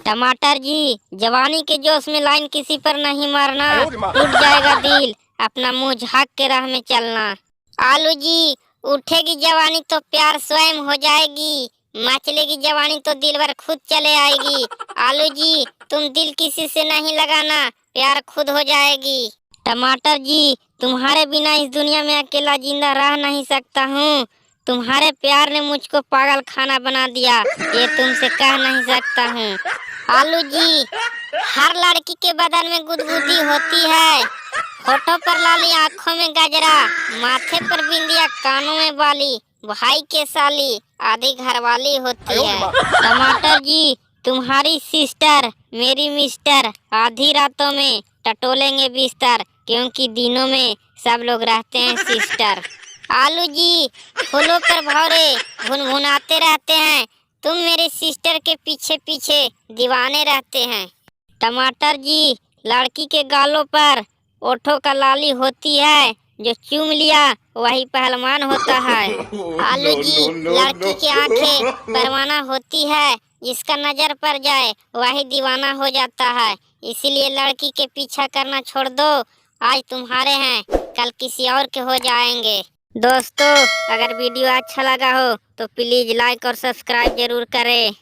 टमाटर जी, जवानी के जोश में लाइन किसी पर नहीं मारना, टूट जाएगा दिल। अपना मुंह झाँक के राह में चलना। आलू जी, उठेगी जवानी तो प्यार स्वयं हो जाएगी, मचलेगी जवानी तो दिल भर खुद चले आएगी। आलू जी, तुम दिल किसी से नहीं लगाना, प्यार खुद हो जाएगी। टमाटर जी, तुम्हारे बिना इस दुनिया में अकेला जिंदा रह नहीं सकता हूँ। तुम्हारे प्यार ने मुझको पागल खाना बना दिया, ये तुमसे कह नहीं सकता हूँ। आलू जी, हर लड़की के बदन में गुदगुदी होती है, होठों पर लाली, आँखों में गजरा, माथे पर बिंदिया, कानों में बाली, भाई के साली, आधी घरवाली होती है। टमाटर जी, तुम्हारी सिस्टर मेरी मिस्टर, आधी रातों में टटोलेंगे बिस्तर, क्योंकि दिनों में सब लोग रहते हैं सिस्टर। आलू जी, फूलों पर भौरे भुनभुनाते रहते हैं, तुम मेरे सिस्टर के पीछे पीछे दीवाने रहते हैं। टमाटर जी, लड़की के गालों पर ओठों का लाली होती है, जो चूम लिया वही पहलवान होता है। आलू जी, लड़की की आंखें परवाना होती है, जिसका नजर पड़ जाए वही दीवाना हो जाता है। इसीलिए लड़की के पीछा करना छोड़ दो, आज तुम्हारे हैं कल किसी और के हो जाएंगे। दोस्तों, अगर वीडियो अच्छा लगा हो तो प्लीज लाइक और सब्सक्राइब जरूर करें।